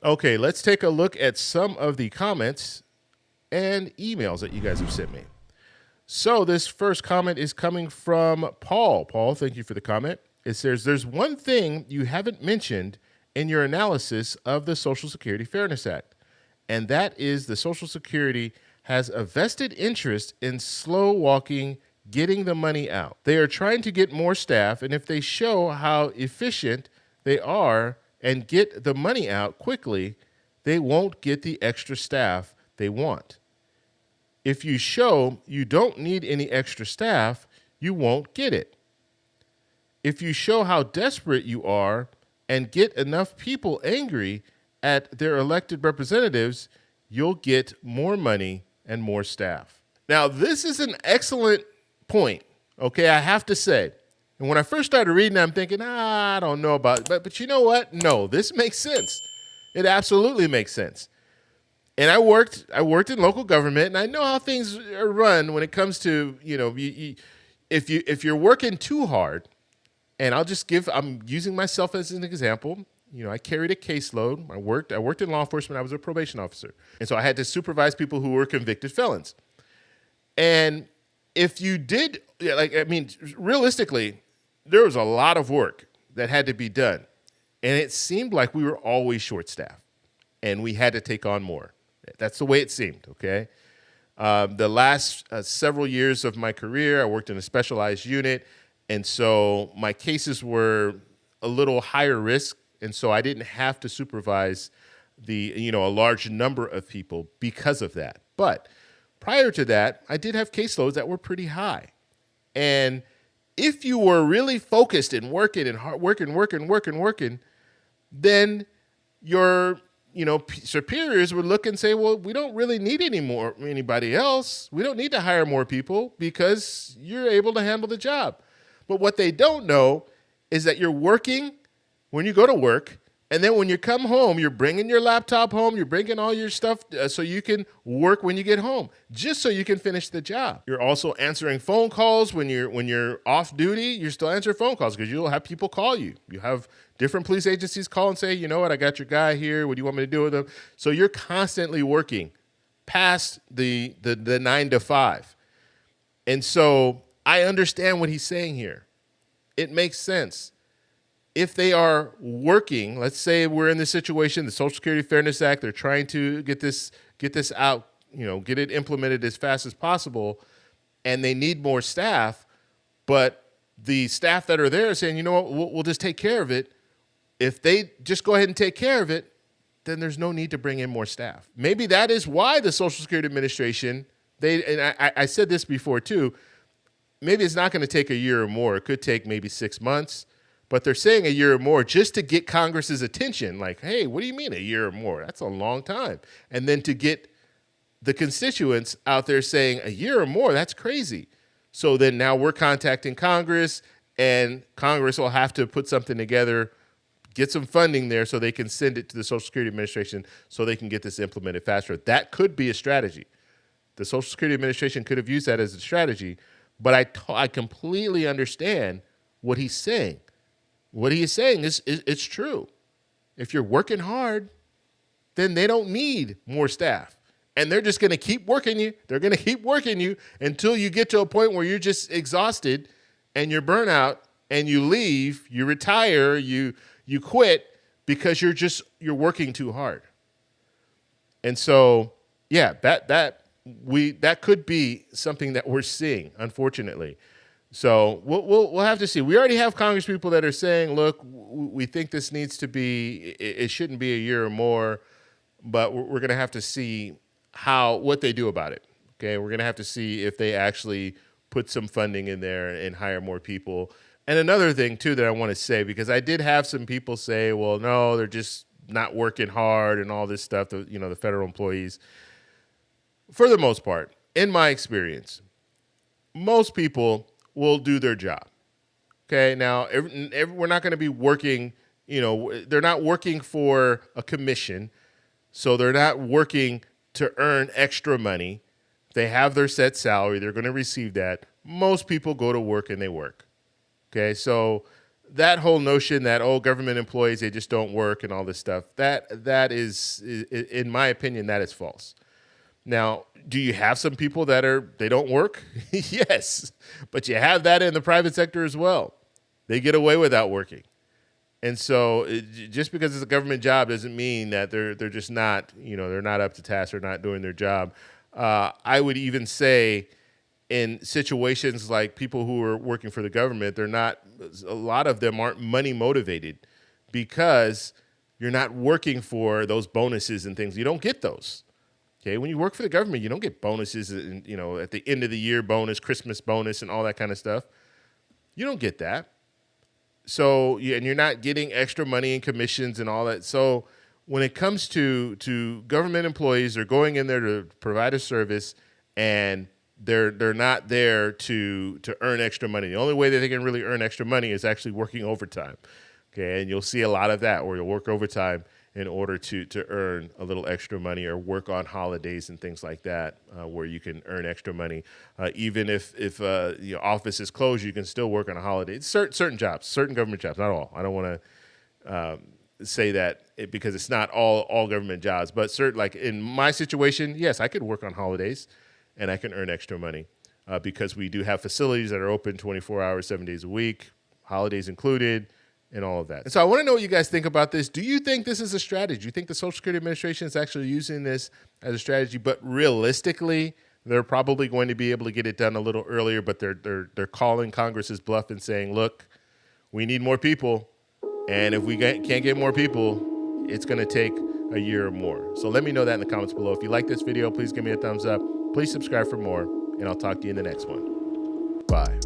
Okay, let's take a look at some of the comments and emails that you guys have sent me. So this first comment is coming from Paul. Paul, thank you for the comment. It says, there's one thing you haven't mentioned in your analysis of the Social Security Fairness Act, and that is the Social Security has a vested interest in slow walking getting the money out. They are trying to get more staff, and if they show how efficient they are and get the money out quickly, they won't get the extra staff they want. If you show you don't need any extra staff, you won't get it. If you show how desperate you are and get enough people angry at their elected representatives, you'll get more money and more staff. Now, this is an excellent point, okay, I have to say. And when I first started reading it, I'm thinking, I don't know about it. But you know what? No, this makes sense. It absolutely makes sense. And I worked in local government, and I know how things are run when it comes to, if you're working too hard, and I'm using myself as an example. I carried a caseload. I worked in law enforcement. I was a probation officer. And so I had to supervise people who were convicted felons. And if you did, realistically, there was a lot of work that had to be done. And it seemed like we were always short-staffed, and we had to take on more. That's the way it seemed, okay? The last several years of my career, I worked in a specialized unit, and so my cases were a little higher risk, and so I didn't have to supervise a large number of people because of that. But prior to that, I did have caseloads that were pretty high. And if you were really focused and working and working, then your superiors would look and say, well, we don't really need anybody else. We don't need to hire more people because you're able to handle the job. But what they don't know is that you're working when you go to work, and then when you come home, you're bringing your laptop home, you're bringing all your stuff so you can work when you get home, just so you can finish the job. You're also answering phone calls when you're off duty. You're still answering phone calls because you'll have people call you. You have different police agencies call and say, you know what, I got your guy here. What do you want me to do with him? So you're constantly working past the 9 to 5. And so I understand what he's saying here. It makes sense. If they are working, let's say we're in this situation, the Social Security Fairness Act, they're trying to get this out, get it implemented as fast as possible, and they need more staff, but the staff that are there are saying, you know what, we'll just take care of it. If they just go ahead and take care of it, then there's no need to bring in more staff. Maybe that is why the Social Security Administration, I said this before too, maybe it's not going to take a year or more. It could take maybe 6 months. But they're saying a year or more just to get Congress's attention. Like, hey, what do you mean a year or more? That's a long time. And then to get the constituents out there saying a year or more, that's crazy. So then now we're contacting Congress, and Congress will have to put something together, get some funding there so they can send it to the Social Security Administration so they can get this implemented faster. That could be a strategy. The Social Security Administration could have used that as a strategy, but I completely understand what he's saying. What he is saying is it's true. If you're working hard, then they don't need more staff. And they're just going to keep working you. They're going to keep working you until you get to a point where you're just exhausted and you're burnout and you leave, you retire, you quit because you're working too hard. And so, yeah, that could be something that we're seeing, unfortunately. So we'll have to see. We already have Congress people that are saying, look, we think this needs to be, it shouldn't be a year or more, but we're going to have to see what they do about it. Okay, we're going to have to see if they actually put some funding in there and hire more people. And another thing too that I want to say, because I did have some people say, well, no, they're just not working hard and all this stuff. The federal employees, for the most part, in my experience, most people will do their job. Okay, now we're not going to be working, they're not working for a commission, so they're not working to earn extra money. They have their set salary, they're going to receive that. Most people go to work and they work. Okay, so that whole notion that, oh, government employees, they just don't work and all this stuff, that is, in my opinion, that is false. Now, do you have some people they don't work? Yes, but you have that in the private sector as well. They get away without working. And so just because it's a government job doesn't mean that they're just not, they're not up to task or not doing their job. I would even say in situations like people who are working for the government, a lot of them aren't money motivated because you're not working for those bonuses and things. You don't get those. Okay, when you work for the government, you don't get bonuses, and at the end of the year bonus, Christmas bonus, and all that kind of stuff. You don't get that. So, and you're not getting extra money and commissions and all that. So, when it comes to government employees, they're going in there to provide a service, and they're not there to earn extra money. The only way that they can really earn extra money is actually working overtime. Okay, and you'll see a lot of that where you'll work overtime in order to earn a little extra money, or work on holidays and things like that, where you can earn extra money. Even if your office is closed, you can still work on a holiday. Certain jobs, certain government jobs, not all. I don't want to say that because it's not all government jobs, but certain, like in my situation, yes, I could work on holidays and I can earn extra money because we do have facilities that are open 24 hours, 7 days a week, holidays included, and all of that. And so I want to know what you guys think about this. Do you think this is a strategy? Do you think the Social Security Administration is actually using this as a strategy? But realistically, they're probably going to be able to get it done a little earlier, but they're calling Congress's bluff and saying, look, we need more people. And if we can't get more people, it's going to take a year or more. So let me know that in the comments below. If you like this video, please give me a thumbs up. Please subscribe for more, and I'll talk to you in the next one. Bye.